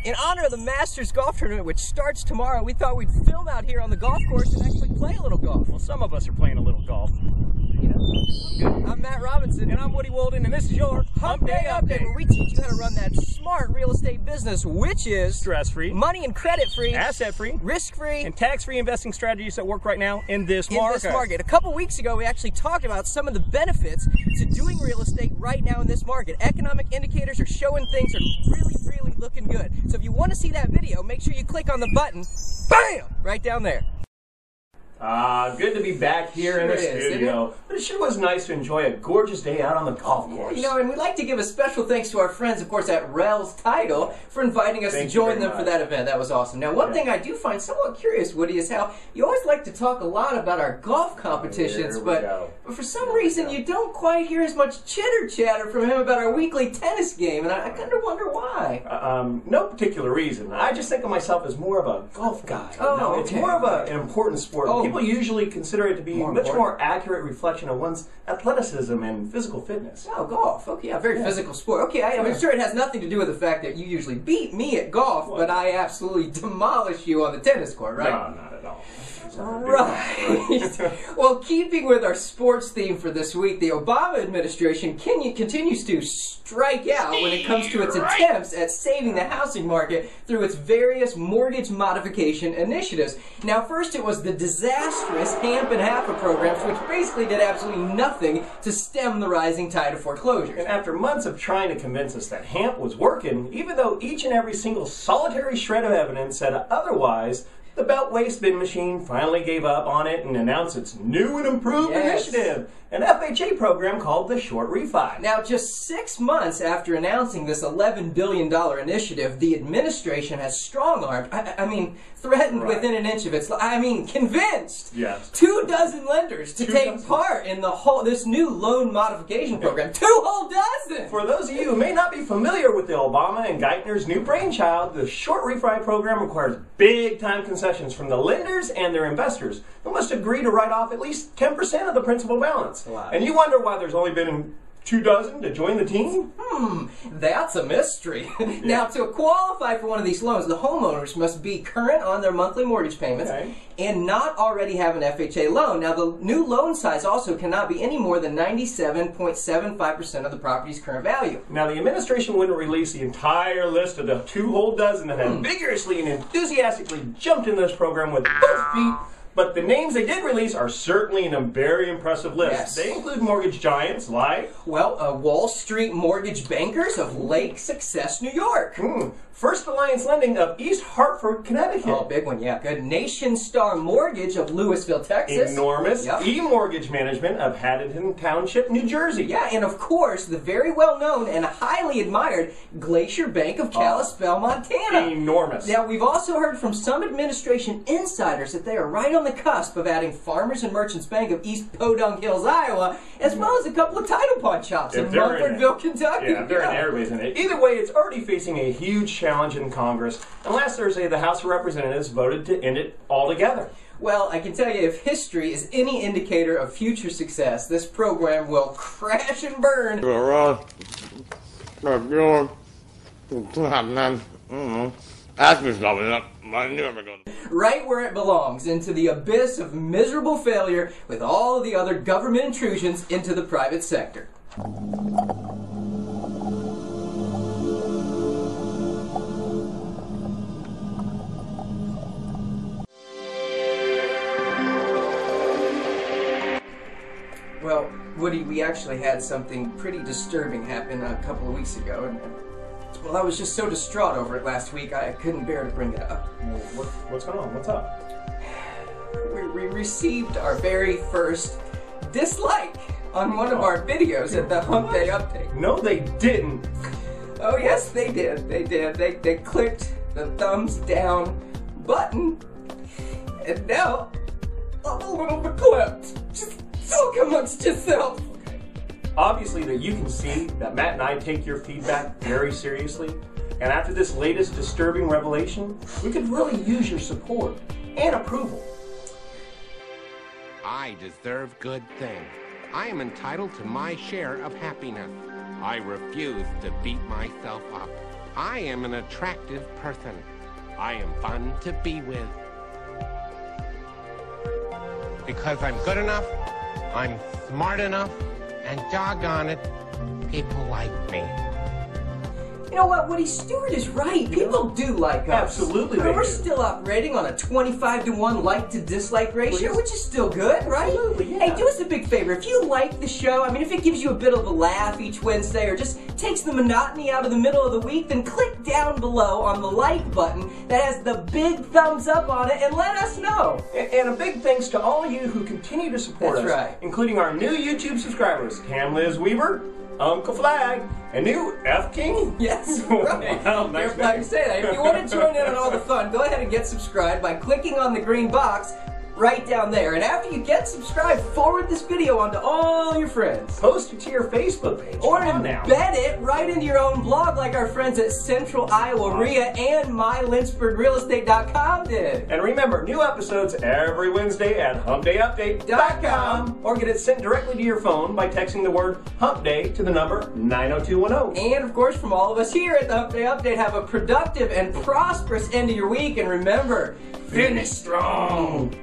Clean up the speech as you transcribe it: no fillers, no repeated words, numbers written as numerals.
In honor of the Masters Golf Tournament, which starts tomorrow, we thought we'd film out here on the golf course and actually play a little golf. Well, some of us are playing a little golf. I'm Matt Robinson. And I'm Woody Walden, and this is your Hump Day Update, where we teach you how to run that smart real estate business, which is stress-free, money and credit-free, asset-free, risk-free, and tax-free investing strategies that work right now in this market. A couple weeks ago, we actually talked about some of the benefits to doing real estate right now in this market. Economic indicators are showing things are really looking good. So if you want to see that video, make sure you click on the button, bam, right down there. Good to be back here in the studio. But it sure was nice to enjoy a gorgeous day out on the golf course. You know, and we'd like to give a special thanks to our friends, of course, at Rel's Title for inviting us to join them for that event. That was awesome. Now, one thing I do find somewhat curious, Woody, is how you always like to talk a lot about our golf competitions, but for some reason you don't quite hear as much chitter-chatter from him about our weekly tennis game, and I kind of wonder why. No particular reason. I just think of myself as more of a golf guy. It's more of an important sport. People usually consider it to be a much more accurate reflection of one's athleticism and physical fitness. Oh, golf. Okay, yeah, very physical sport. Okay, I'm sure it has nothing to do with the fact that you usually beat me at golf, but I absolutely demolish you on the tennis court, right? No, not at all. Right. Well, keeping with our sports theme for this week, the Obama administration continues to strike out when it comes to its attempts at saving the housing market through its various mortgage modification initiatives. Now, first it was the disastrous HAMP and HAFA programs, which basically did absolutely nothing to stem the rising tide of foreclosures. And after months of trying to convince us that HAMP was working, even though each and every single solitary shred of evidence said otherwise, the Beltway spin machine finally gave up on it and announced its new and improved initiative, an FHA program called the Short-Refi. Now, just 6 months after announcing this $11 billion initiative, the administration has strong-armed, threatened within an inch of its, convinced 24 lenders to take part in this new loan modification program. 24! For those of you who may not be familiar with the Obama and Geithner's new brainchild, the Short-Refi program requires big-time concessions from the lenders and their investors, who must agree to write off at least 10% of the principal balance. And you wonder why there's only been 24 to join the team? That's a mystery. Now, to qualify for one of these loans, the homeowners must be current on their monthly mortgage payments and not already have an FHA loan. Now, the new loan size also cannot be any more than 97.75% of the property's current value. Now, the administration wouldn't release the entire list of the 24 that have vigorously and enthusiastically jumped into this program with both feet. But the names they did release are certainly in a very impressive list. They include mortgage giants like... Wall Street mortgage bankers of Lake Success, New York. First Alliance Lending of East Hartford, Connecticut. Oh, big one, yeah. Good. Nation Star Mortgage of Louisville, Texas. Enormous. E-Mortgage Management of Haddington Township, New Jersey. Yeah, and of course, the very well-known and highly admired Glacier Bank of Kalispell, Montana. Enormous. Now, we've also heard from some administration insiders that they are right on the cusp of adding Farmers and Merchants Bank of East Podunk Hills, Iowa, as well as a couple of title pawn shops in Mumfordville, Kentucky. Yeah, they're in everybody's in it. Either way, it's already facing a huge challenge in Congress, and last Thursday the House of Representatives voted to end it altogether. Well, I can tell you, if history is any indicator of future success, this program will crash and burn. Right where it belongs, into the abyss of miserable failure with all of the other government intrusions into the private sector. Well, Woody, we actually had something pretty disturbing happen a couple of weeks ago, and well, I was just so distraught over it last week, I couldn't bear to bring it up. Well, what's going on? What's up? We received our very first dislike on one of our videos at the Hump Day Update. No, they didn't. Oh, yes, they did. They did. They clicked the thumbs down button, and now I'm a little bit clipped. Just talk amongst yourself. Obviously, that you can see that Matt and I take your feedback very seriously, and after this latest disturbing revelation, we could really use your support and approval. I deserve good things. I am entitled to my share of happiness. I refuse to beat myself up. I am an attractive person. I am fun to be with. Because I'm good enough, I'm smart enough, and doggone it, people like me. You know what, Woody, Stewart is right. People do like us. Absolutely I mean, they we're do. still operating on a 25-to-1 like to dislike ratio, which is still good, right? Absolutely, yeah. Hey, do us a big favor. If you like the show, I mean, if it gives you a bit of a laugh each Wednesday or just takes the monotony out of the middle of the week, then click down below on the like button that has the big thumbs up on it and let us know. And a big thanks to all of you who continue to support That's us, right. including our new YouTube subscribers, Cam Liz Weaver, Uncle Flag, and new F King. Yes, right. Wow, nice Careful how you say that. If you want to join in on all the fun, go ahead and get subscribed by clicking on the green box right down there. And after you get subscribed, forward this video on to all your friends. Post it to your Facebook page. Or Come on now. embed it right into your own blog like our friends at Central Iowa RIA and MyLynchburgRealEstate.com did. And remember, new episodes every Wednesday at HumpDayUpdate.com, or get it sent directly to your phone by texting the word Hump Day to the number 90210. And of course, from all of us here at the Hump Day Update, have a productive and prosperous end of your week. And remember, finish strong.